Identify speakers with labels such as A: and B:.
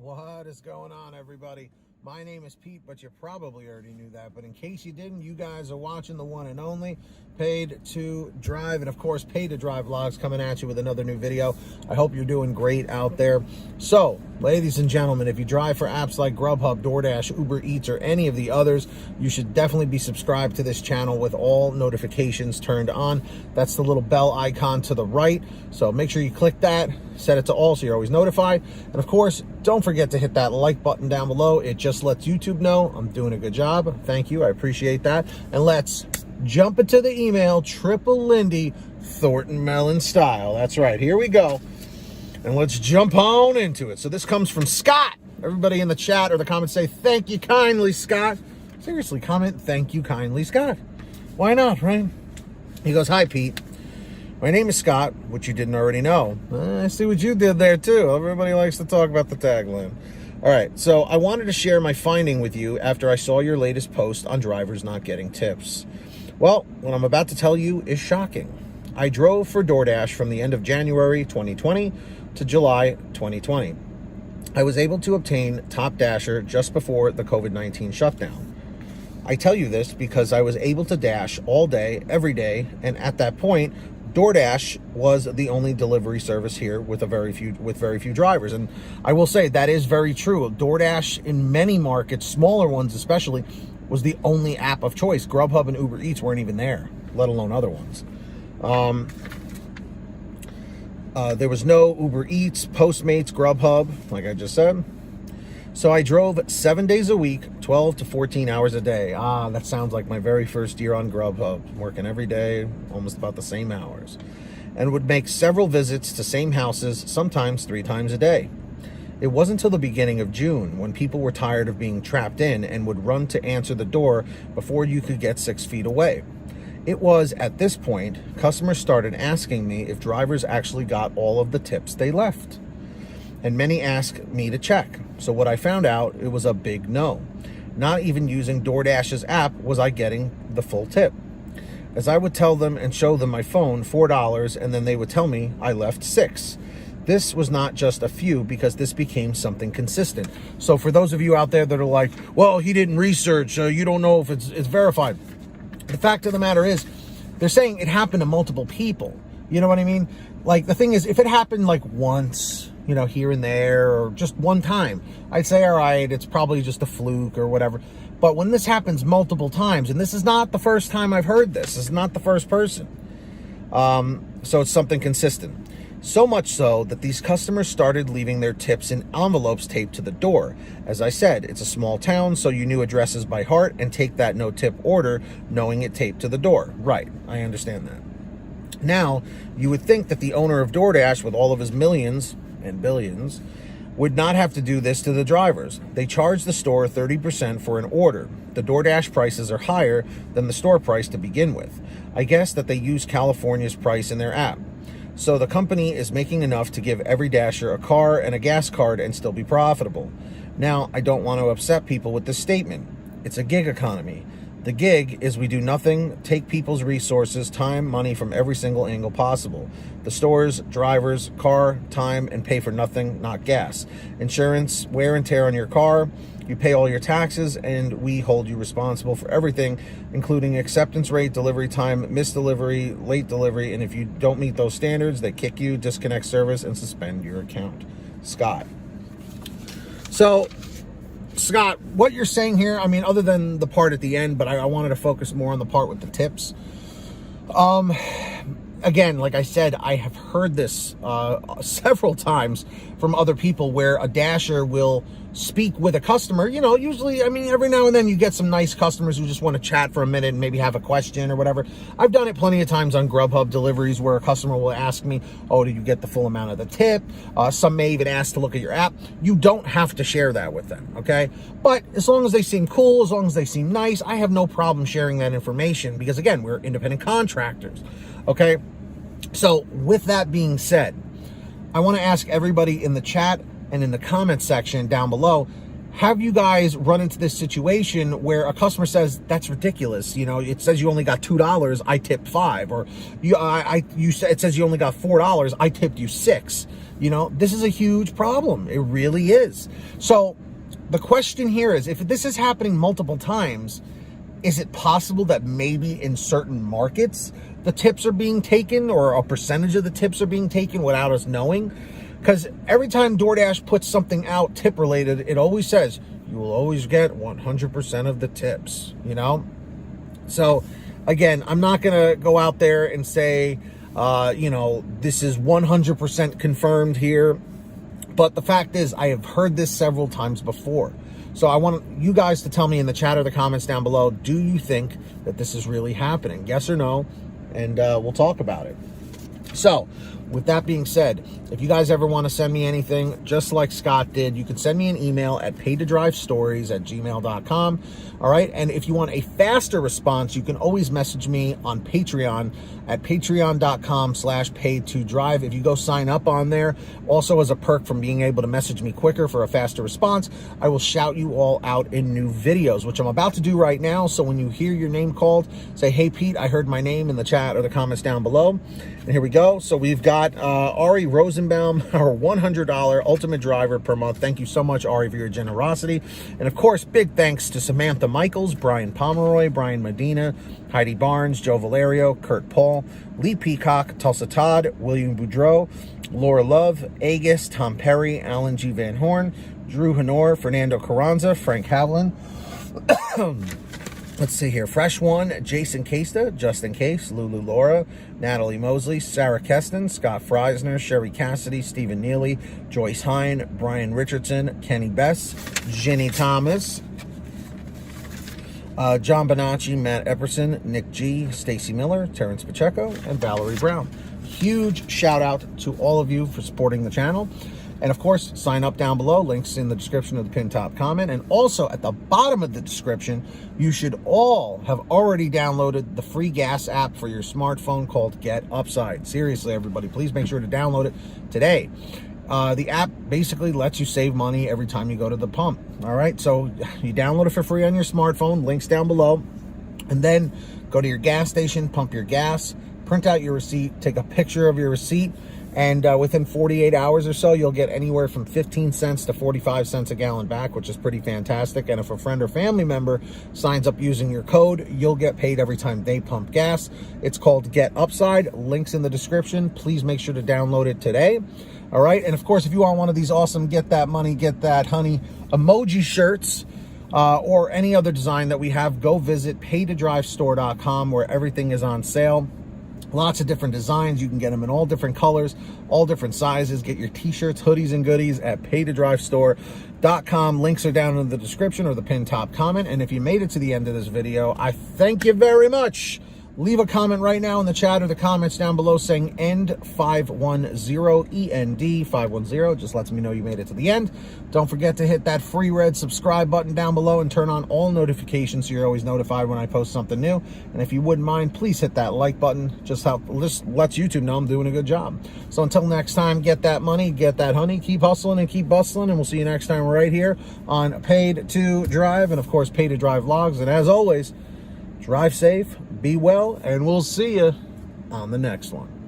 A: What is going on, everybody? My name is Pete, but you probably already knew that. But in case you didn't, you guys are watching the one and only Paid to Drive. And of course, Paid to Drive vlogs coming at you with another new video. I hope you're doing great out there. So, ladies and gentlemen, if you drive for apps like Grubhub, Doordash, Uber Eats, or any of the others, you should definitely be subscribed to this channel with all notifications turned on. That's the little bell icon to the right. So make sure you click that, set it to all so you're always notified. And of course, don't forget to hit that like button down below. It just lets YouTube know I'm doing a good job. Thank you. I appreciate that. And let's jump into the email, Triple Lindy, Thornton Mellon style. That's right. Here we go. And let's jump on into it. So this comes from Scott. Everybody in the chat or the comments say, thank you kindly, Scott. Seriously, comment, thank you kindly, Scott. Why not, right? He goes, hi, Pete. My name is Scott, which you didn't already know. I see what you did there, too. Everybody likes to talk about the tagline. All right, so I wanted to share my finding with you after I saw your latest post on drivers not getting tips. Well, what I'm about to tell you is shocking. I drove for Doordash from the end of January 2020 to July 2020. I was able to obtain Top Dasher just before the COVID-19 shutdown. I tell you this because I was able to dash all day, every day, and at that point, DoorDash was the only delivery service here with very few drivers. And I will say that is very true. DoorDash in many markets, smaller ones especially, was the only app of choice. Grubhub and Uber Eats weren't even there, let alone other ones. There was no Uber Eats, Postmates, Grubhub, like I just said. So I drove 7 days a week, 12 to 14 hours a day. That sounds like my very first year on Grubhub, working every day, almost about the same hours, and would make several visits to same houses, sometimes 3 times a day. It wasn't until the beginning of June when people were tired of being trapped in and would run to answer the door before you could get 6 feet away. It was at this point, customers started asking me if drivers actually got all of the tips they left. And many asked me to check. So what I found out, it was a big no. Not even using DoorDash's app was I getting the full tip. As I would tell them and show them my phone, $4, and then they would tell me I left $6. This was not just a few because this became something consistent. So for those of you out there that are like, well, he didn't research, you don't know if it's verified. The fact of the matter is, they're saying it happened to multiple people. You know what I mean? Like, the thing is, if it happened like once, you know, here and there, or just one time, I'd say, all right, it's probably just a fluke or whatever. But when this happens multiple times, and this is not the first time I've heard this is not the first person. So it's something consistent. So much so that these customers started leaving their tips in envelopes taped to the door. As I said, it's a small town, so you knew addresses by heart and take that no-tip order knowing it taped to the door. Right, I understand that. Now, you would think that the owner of DoorDash, with all of his millions and billions, would not have to do this to the drivers. They charge the store 30% for an order. The DoorDash prices are higher than the store price to begin with. I guess that they use California's price in their app. So the company is making enough to give every Dasher a car and a gas card and still be profitable. Now, I don't want to upset people with this statement. It's a gig economy. The gig is we do nothing, take people's resources, time, money from every single angle possible. The stores, drivers, car, time, and pay for nothing, not gas. Insurance, wear and tear on your car. You pay all your taxes, and we hold you responsible for everything, including acceptance rate, delivery time, missed delivery, late delivery, and if you don't meet those standards, they kick you, disconnect service, and suspend your account. Scott. So, Scott, what you're saying here, I mean, other than the part at the end, but I wanted to focus more on the part with the tips. Again, like I said, I have heard this several times from other people where a Dasher will speak with a customer. You know, usually, I mean, every now and then you get some nice customers who just want to chat for a minute and maybe have a question or whatever. I've done it plenty of times on Grubhub deliveries where a customer will ask me, oh, did you get the full amount of the tip? Some may even ask to look at your app. You don't have to share that with them, okay? But as long as they seem cool, as long as they seem nice, I have no problem sharing that information because, again, we're independent contractors, okay? So with that being said, I want to ask everybody in the chat and in the comment section down below, have you guys run into this situation where a customer says, that's ridiculous, you know, it says you only got $2, I tipped $5, or it says you only got $4, I tipped you $6. You know, this is a huge problem. It really is. So the question here is, if this is happening multiple times, is it possible that maybe in certain markets the tips are being taken, or a percentage of the tips are being taken without us knowing? Because every time DoorDash puts something out tip related, it always says you will always get 100% of the tips, you know? So again, I'm not going to go out there and say, you know, this is 100% confirmed here. But the fact is, I have heard this several times before. So I want you guys to tell me in the chat or the comments down below, do you think that this is really happening? Yes or no? And we'll talk about it. So with that being said, if you guys ever want to send me anything, just like Scott did, you can send me an email at paidtodrivestories@gmail.com. All right. And if you want a faster response, you can always message me on Patreon at patreon.com/paidtodrive. If you go sign up on there, also as a perk from being able to message me quicker for a faster response, I will shout you all out in new videos, which I'm about to do right now. So when you hear your name called, say, hey, Pete, I heard my name in the chat or the comments down below. And here we go. So we've got Ari Rosenbaum, our $100 ultimate driver per month. Thank you so much, Ari, for your generosity. And of course, big thanks to Samantha Mikles, Brian Pomeroy, Brian Medina, Heidi Barnes, Joe Valerio, Kurt Paul, Lee Peacock, Tulsa Todd, William Boudreau, Laura Love, Agus, Tom Perry, Alan G. Van Horn, Drew Honor, Fernando Carranza, Frank Havlin. Let's see here. Fresh One, Jason Casta, Justin Case, Lulu Laura, Natalie Mosley, Sarah Keston, Scott Freisner, Sherry Cassidy, Stephen Neely, Joyce Hine, Brian Richardson, Kenny Bess, Jenny Thomas, John Bonacci, Matt Epperson, Nick G, Stacy Miller, Terrence Pacheco, and Valerie Brown. Huge shout out to all of you for supporting the channel. And of course, sign up down below, links in the description of the pinned top comment. And also at the bottom of the description, you should all have already downloaded the free gas app for your smartphone called Get Upside. Seriously, everybody, please make sure to download it today. The app basically lets you save money every time you go to the pump. All right, so you download it for free on your smartphone, links down below, and then go to your gas station, pump your gas, print out your receipt, take a picture of your receipt, and within 48 hours or so, you'll get anywhere from 15 cents to 45 cents a gallon back, which is pretty fantastic. And if a friend or family member signs up using your code, you'll get paid every time they pump gas. It's called Get Upside. Links in the description. Please make sure to download it today. All right. And of course, if you want one of these awesome Get That Money, Get That Honey emoji shirts, or any other design that we have, go visit paidtodrivestore.com, where everything is on sale. Lots of different designs. You can get them in all different colors, all different sizes. Get your t-shirts, hoodies, and goodies at paidtodrivestore.com. Links are down in the description or the pinned top comment. And if you made it to the end of this video, I thank you very much. Leave a comment right now in the chat or the comments down below saying END510, END510. Just lets me know you made it to the end. Don't forget to hit that free red subscribe button down below and turn on all notifications so you're always notified when I post something new. And if you wouldn't mind, please hit that like button. Just lets YouTube know I'm doing a good job. So until next time, get that money, get that honey, keep hustling and keep bustling, and we'll see you next time right here on Paid to Drive, and of course, Paid to Drive vlogs. And as always, drive safe, be well, and we'll see you on the next one.